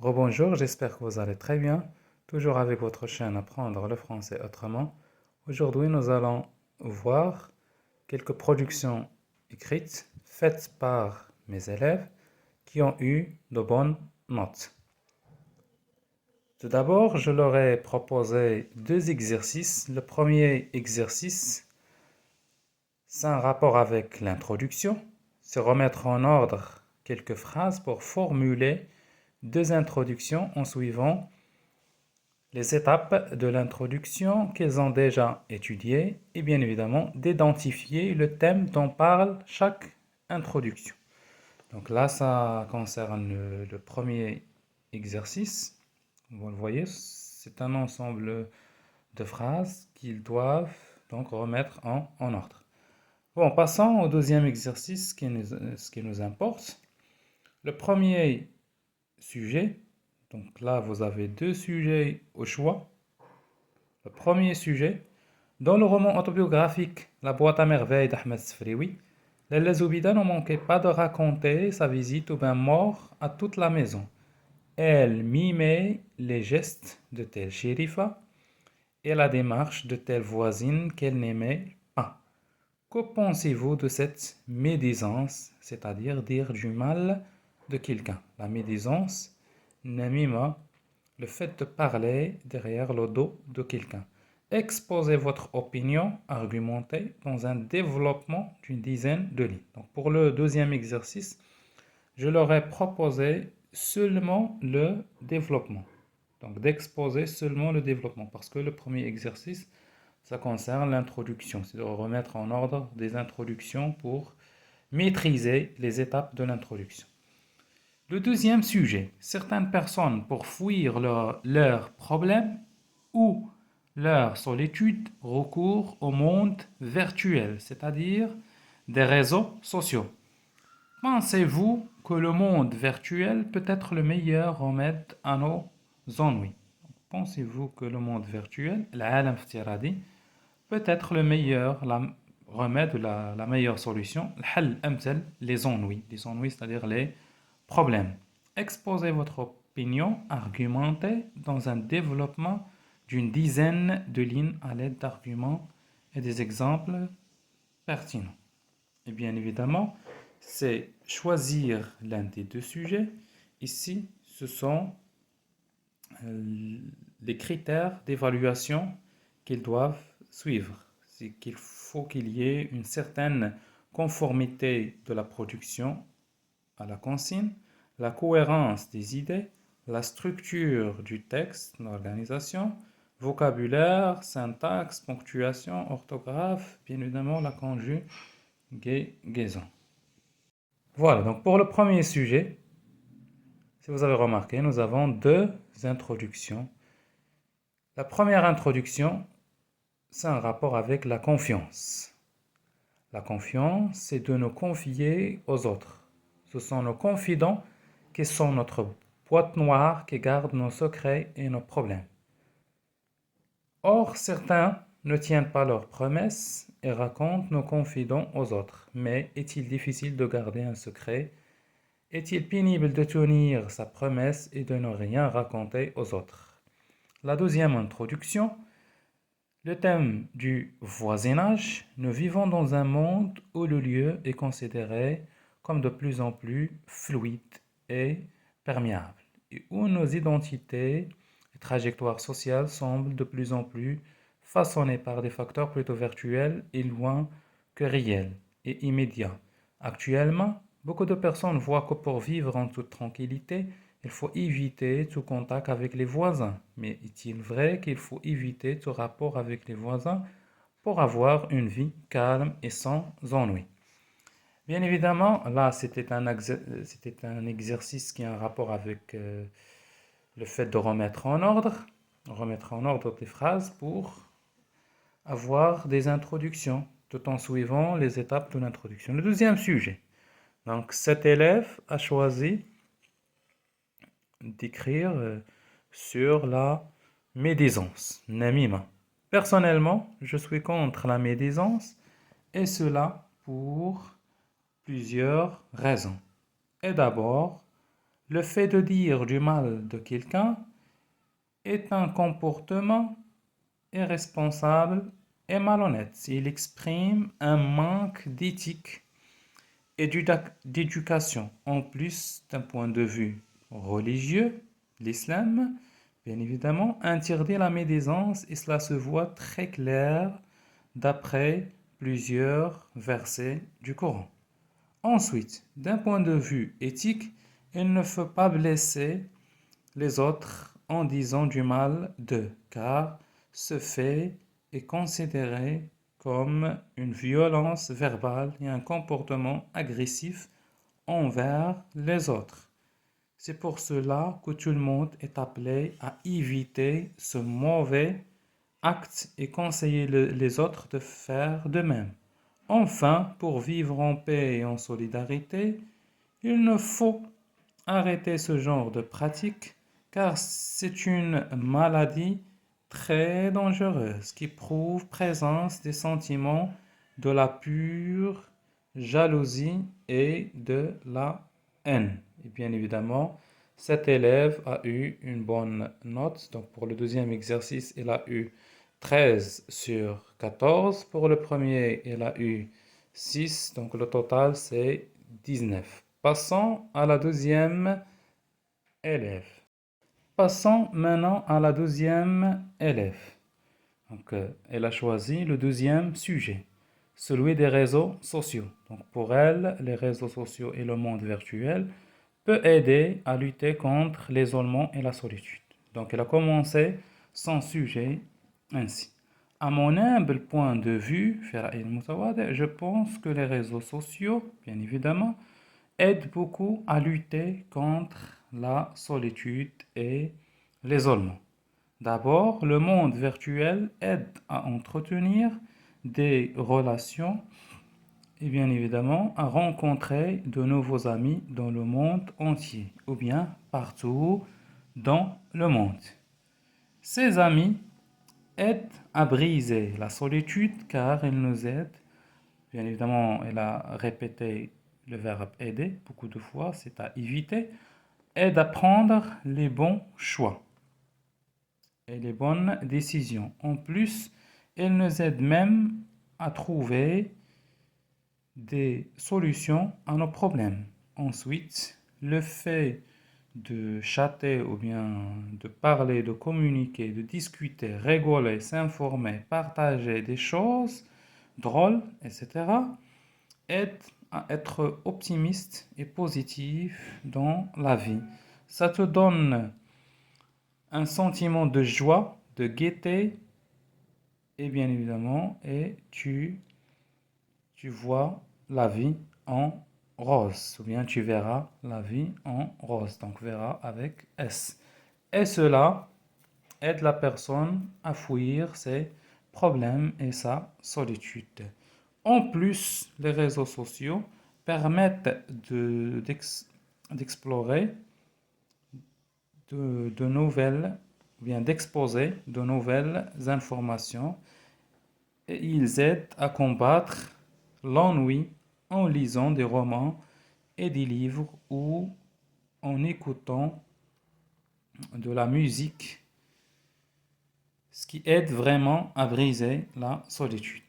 Rebonjour, j'espère que vous allez très bien. Toujours avec votre chaîne Apprendre le français autrement. Aujourd'hui, nous allons voir quelques productions écrites faites par mes élèves qui ont eu de bonnes notes. Tout d'abord, je leur ai proposé deux exercices. Le premier exercice, c'est un rapport avec l'introduction. C'est remettre en ordre quelques phrases pour formuler deux introductions en suivant les étapes de l'introduction qu'ils ont déjà étudiées et bien évidemment d'identifier le thème dont parle chaque introduction. Donc là, ça concerne le premier exercice. Vous le voyez, c'est un ensemble de phrases qu'ils doivent donc remettre en ordre. Bon, passons au deuxième exercice, ce qui nous importe. Le premier sujet, donc là, vous avez deux sujets au choix. Le premier sujet, dans le roman autobiographique La boîte à merveilles d'Ahmed Sfrioui, Lella Zoubida ne manquait pas de raconter sa visite au bain mort à toute la maison. Elle mimait les gestes de telle shérifa et la démarche de telle voisine qu'elle n'aimait pas. Que pensez-vous de cette médisance, c'est-à-dire dire du mal de quelqu'un? La médisance, namima, le fait de parler derrière le dos de quelqu'un. Exposez votre opinion argumentée dans un développement d'une dizaine de lignes. Donc pour le deuxième exercice, je leur ai proposé seulement le développement. Donc d'exposer seulement le développement. Parce que le premier exercice, ça concerne l'introduction. C'est de remettre en ordre des introductions pour maîtriser les étapes de l'introduction. Le deuxième sujet, certaines personnes, pour fuir leurs problèmes ou leur solitude, recourent au monde virtuel, c'est-à-dire des réseaux sociaux. Pensez-vous que le monde virtuel peut être le meilleur remède à nos ennuis? Pensez-vous que le monde virtuel, العالم افتراضي, peut être le meilleur remède ou la meilleure solution, الحل الأمثل, les ennuis, c'est-à-dire les problème. Exposez votre opinion argumentée dans un développement d'une dizaine de lignes à l'aide d'arguments et des exemples pertinents. Et bien évidemment, c'est choisir l'un des deux sujets. Ici, ce sont les critères d'évaluation qu'ils doivent suivre. C'est qu'il faut qu'il y ait une certaine conformité de la production à la consigne, la cohérence des idées, la structure du texte, l'organisation, vocabulaire, syntaxe, ponctuation, orthographe, bien évidemment la conjugaison. Voilà, donc pour le premier sujet, si vous avez remarqué, nous avons deux introductions. La première introduction, c'est un rapport avec la confiance. La confiance, c'est de nous confier aux autres. Ce sont nos confidents qui sont notre boîte noire qui garde nos secrets et nos problèmes. Or, certains ne tiennent pas leurs promesses et racontent nos confidents aux autres. Mais est-il difficile de garder un secret? Est-il pénible de tenir sa promesse et de ne rien raconter aux autres? La deuxième introduction, le thème du voisinage. Nous vivons dans un monde où le lieu est considéré comme de plus en plus fluide et perméable, et où nos identités et trajectoires sociales semblent de plus en plus façonnées par des facteurs plutôt virtuels et loin que réels et immédiats. Actuellement, beaucoup de personnes voient que pour vivre en toute tranquillité, il faut éviter tout contact avec les voisins. Mais est-il vrai qu'il faut éviter tout rapport avec les voisins pour avoir une vie calme et sans ennui? Bien évidemment, là, c'était un exercice qui a un rapport avec le fait de remettre en ordre tes phrases pour avoir des introductions, tout en suivant les étapes de l'introduction. Le deuxième sujet. Donc, cet élève a choisi d'écrire sur la médisance, namima. Personnellement, je suis contre la médisance et cela pour plusieurs raisons. Et d'abord, Le fait de dire du mal de quelqu'un est un comportement irresponsable et malhonnête. Il exprime un manque d'éthique et d'éducation. En plus, d'un point de vue religieux, l'islam, bien évidemment, interdit la médisance et cela se voit très clair d'après plusieurs versets du Coran. Ensuite, d'un point de vue éthique, il ne faut pas blesser les autres en disant du mal d'eux, car ce fait est considéré comme une violence verbale et un comportement agressif envers les autres. C'est pour cela que tout le monde est appelé à éviter ce mauvais acte et conseiller les autres de faire de même. Enfin, pour vivre en paix et en solidarité, il ne faut arrêter ce genre de pratique car c'est une maladie très dangereuse qui prouve présence des sentiments de la pure jalousie et de la haine. Et bien évidemment, cet élève a eu une bonne note. Donc pour le deuxième exercice, il a eu 13 sur 14. Pour le premier, il a eu 6. Donc le total, c'est 19. Passons à la deuxième élève. Passons maintenant à la deuxième élève. Donc, elle a choisi le deuxième sujet, celui des réseaux sociaux. Donc, pour elle, les réseaux sociaux et le monde virtuel peut aider à lutter contre l'isolement et la solitude. Donc, elle a commencé son sujet ainsi. À mon humble point de vue, je pense que les réseaux sociaux, bien évidemment, aident beaucoup à lutter contre la solitude et l'isolement. D'abord, le monde virtuel aide à entretenir des relations et bien évidemment à rencontrer de nouveaux amis dans le monde entier ou bien partout dans le monde. Ces amis aident à briser la solitude car ils nous aident. Bien évidemment, elle a répété le verbe aider beaucoup de fois, c'est à éviter, aide à prendre les bons choix et les bonnes décisions. En plus, elle nous aide même à trouver des solutions à nos problèmes. Ensuite, le fait de chatter ou bien de parler, de communiquer, de discuter, rigoler, s'informer, partager des choses drôles, etc., aide à être optimiste et positif dans la vie. Ça te donne un sentiment de joie, de gaieté, et bien évidemment, et tu vois la vie en rose, ou bien tu verras la vie en rose, donc verras avec S. Et cela aide la personne à fuir ses problèmes et sa solitude. En plus, les réseaux sociaux permettent d'explorer de nouvelles, ou bien d'exposer de nouvelles informations et ils aident à combattre l'ennui en lisant des romans et des livres ou en écoutant de la musique, ce qui aide vraiment à briser la solitude.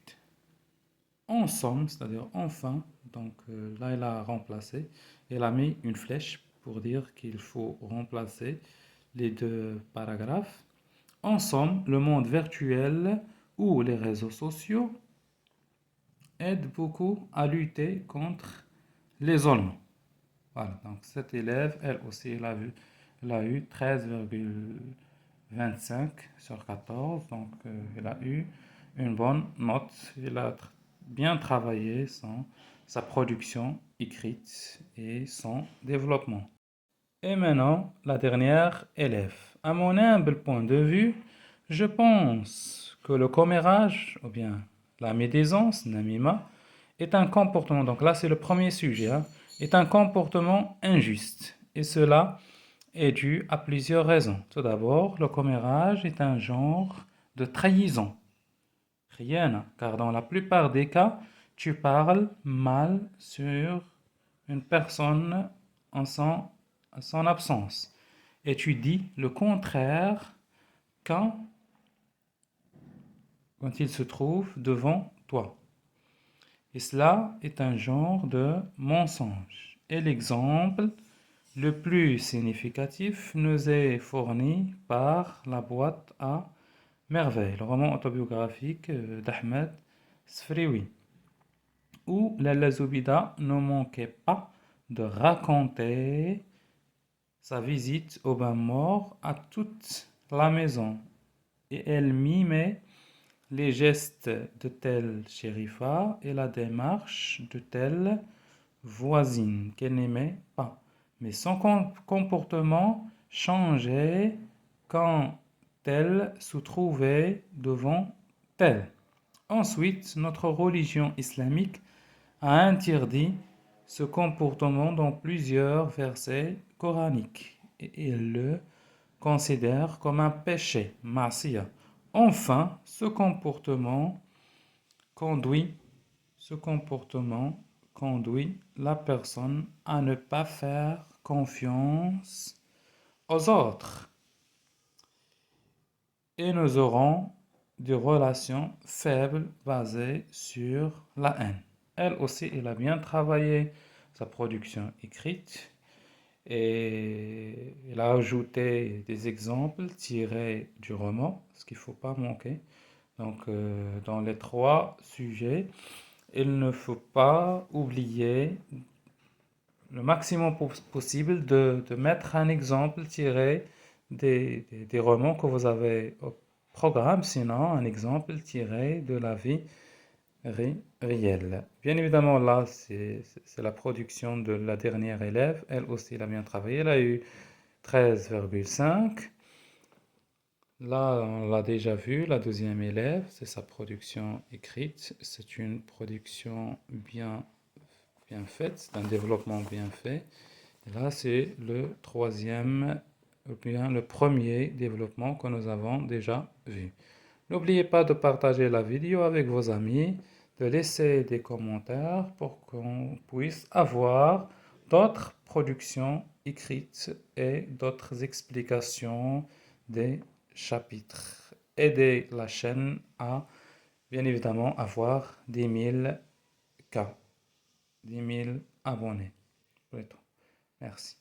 En somme, c'est-à-dire enfin, donc là elle a remplacé, elle a mis une flèche pour dire qu'il faut remplacer les deux paragraphes. En somme, le monde virtuel ou les réseaux sociaux aident beaucoup à lutter contre l'isolement. Voilà, donc cette élève, elle aussi, elle a eu 13,25 sur 14, donc elle a eu une bonne note. Elle a bien travaillé sa production écrite et son développement. Et maintenant, la dernière élève. À mon humble point de vue, je pense que le commérage, ou bien la médisance, namima, est un comportement, donc là c'est le premier sujet, hein, est un comportement injuste. Et cela est dû à plusieurs raisons. Tout d'abord, le commérage est un genre de trahison. Rien, car dans la plupart des cas, tu parles mal sur une personne en son son absence. Et tu dis le contraire quand, quand il se trouve devant toi. Et cela est un genre de mensonge. Et l'exemple le plus significatif nous est fourni par La boîte à merveilles, le roman autobiographique d'Ahmed Sfrioui, où Lalla Zoubida ne manquait pas de raconter sa visite au bain mort à toute la maison. Et elle mimait les gestes de telle shérifa et la démarche de telle voisine qu'elle n'aimait pas. Mais son comportement changeait quand elle se trouvait devant elle. Ensuite, notre religion islamique a interdit ce comportement dans plusieurs versets coraniques et il le considère comme un péché, ma'siya. Enfin, conduit, ce comportement conduit la personne à ne pas faire confiance aux autres et nous aurons des relations faibles basées sur la haine. Elle aussi, elle a bien travaillé sa production écrite et elle a ajouté des exemples tirés du roman, ce qu'il ne faut pas manquer. Donc, dans les trois sujets, il ne faut pas oublier le maximum possible de mettre un exemple tiré des romans que vous avez au programme, sinon un exemple tiré de la vie réelle. Bien évidemment, là, c'est la production de la dernière élève. Elle aussi, elle a bien travaillé. Elle a eu 13,5. Là, on l'a déjà vu, la deuxième élève, c'est sa production écrite. C'est une production bien faite, c'est un développement bien fait. Et là, c'est le troisième, ou bien le premier développement que nous avons déjà vu. N'oubliez pas de partager la vidéo avec vos amis, de laisser des commentaires pour qu'on puisse avoir d'autres productions écrites et d'autres explications des chapitres. Aidez la chaîne à, bien évidemment, avoir 10 000 cas, 10 000 abonnés. Plutôt. Merci.